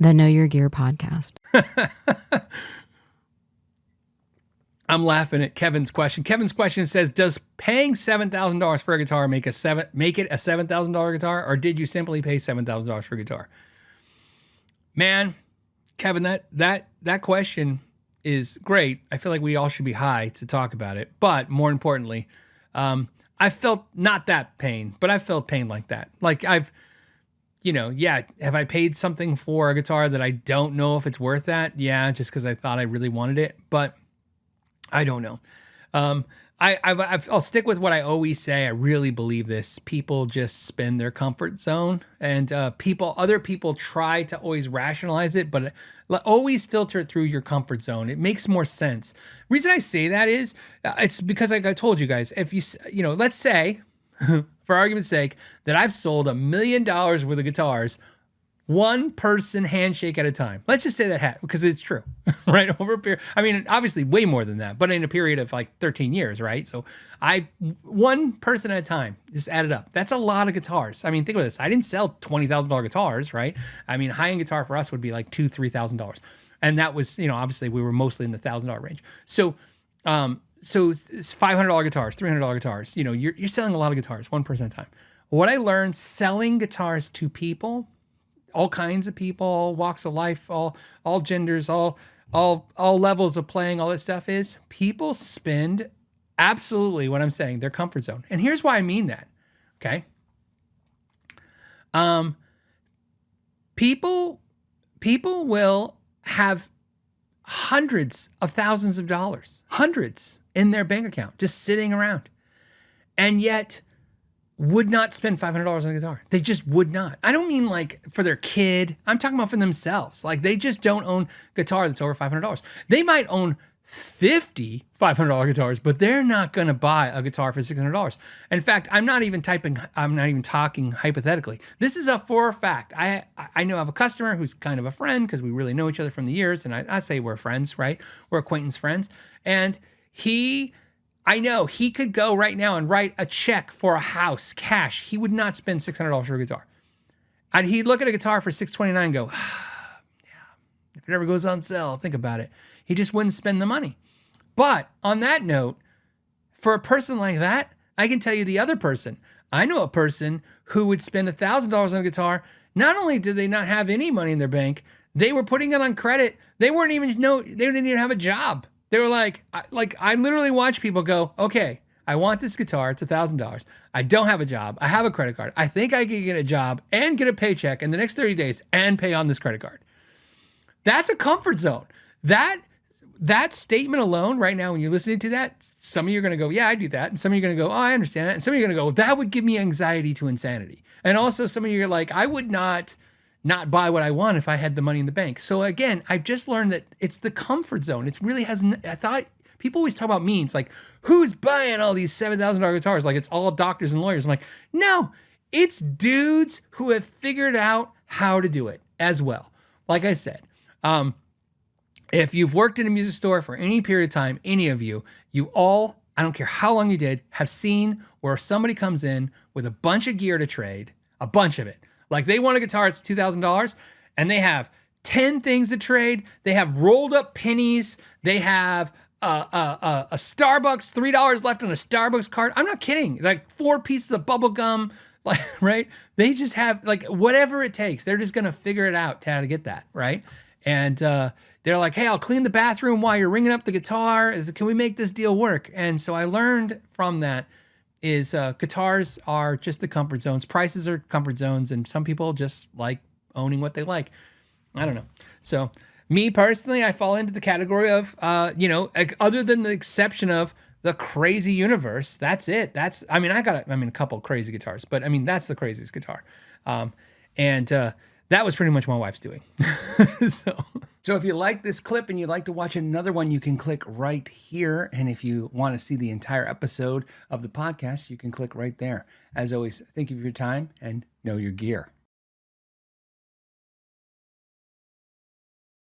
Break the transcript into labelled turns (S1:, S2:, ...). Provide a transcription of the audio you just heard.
S1: The Know Your Gear podcast.
S2: I'm laughing at Kevin's question. Kevin's question says, does paying $7,000 for a guitar make it a $7,000 guitar, or did you simply pay $7,000 for a guitar? Man, Kevin, that question is great. I feel like we all should be high to talk about it. But more importantly, I felt not that pain, but I felt pain like that. Like have I paid something for a guitar that I don't know if it's worth that? Yeah, just because I thought I really wanted it, but I don't know. I'll stick with what I always say. I really believe this. People just spin their comfort zone, and other people try to always rationalize it, but always filter it through your comfort zone. It makes more sense. The reason I say that is it's because, like I told you guys, if let's say, for argument's sake, that I've sold $1 million worth of guitars, one person handshake at a time. Let's just say that because it's true, right? Over a period, I mean, obviously way more than that, but in a period of like 13 years, right? So one person at a time, just add it up. That's a lot of guitars. I mean, think about this. I didn't sell $20,000 guitars, right? I mean, high-end guitar for us would be like $2,000, $3,000. And that was, obviously we were mostly in the $1,000 range. So it's $500 guitars, $300 guitars. You're selling a lot of guitars, one person at a time. What I learned selling guitars to people, all kinds of people, all walks of life, all genders, all levels of playing, all that stuff is people spend absolutely what I'm saying, their comfort zone. And here's why I mean that. Okay. People will have hundreds of thousands of dollars, hundreds in their bank account, just sitting around, and yet would not spend $500 on a guitar. They just would not. I don't mean like for their kid. I'm talking about for themselves. Like they just don't own guitar that's over $500. They might own 50 $500 guitars, but they're not going to buy a guitar for $600. In fact, I'm not even talking hypothetically. This is for a fact. I know I have a customer who's kind of a friend because we really know each other from the years. And I say we're friends, right? We're acquaintance friends. And I know he could go right now and write a check for a house, cash. He would not spend $600 for a guitar. And he'd look at a guitar for $629 and go, yeah, if it ever goes on sale, think about it. He just wouldn't spend the money. But on that note, for a person like that, I can tell you the other person. I know a person who would spend $1,000 on a guitar. Not only did they not have any money in their bank, they were putting it on credit. They didn't even have a job. They were like I literally watch people go, okay, I want this guitar. It's $1,000. I don't have a job. I have a credit card. I think I can get a job and get a paycheck in the next 30 days and pay on this credit card. That's a comfort zone. That statement alone right now, when you're listening to that, some of you are going to go, yeah, I do that. And some of you are going to go, oh, I understand that. And some of you are going to go, that would give me anxiety to insanity. And also some of you are like, I would not buy what I want if I had the money in the bank. So again, I've just learned that it's the comfort zone. It's really I thought people always talk about means, like who's buying all these $7,000 guitars? Like it's all doctors and lawyers. I'm like, no, it's dudes who have figured out how to do it as well. Like I said, if you've worked in a music store for any period of time, any of you all, I don't care how long you did, have seen where somebody comes in with a bunch of gear to trade, a bunch of it. Like they want a guitar, it's $2,000, and they have 10 things to trade. They have rolled up pennies. They have a Starbucks, $3 left on a Starbucks card. I'm not kidding. Like 4 pieces of bubble gum, like, right? They just have like whatever it takes. They're just going to figure it out how to get that, right? And they're like, hey, I'll clean the bathroom while you're ringing up the guitar. Can we make this deal work? And so I learned from that is guitars are just the comfort zones. Prices are comfort zones, and some people just like owning what they like. I don't know. So me personally, I fall into the category of, other than the exception of the crazy universe, that's it. I mean, a couple of crazy guitars, but I mean, that's the craziest guitar. And that was pretty much my wife's doing. So if you like this clip and you'd like to watch another one, you can click right here. And if you want to see the entire episode of the podcast, you can click right there. As always, thank you for your time and know your gear.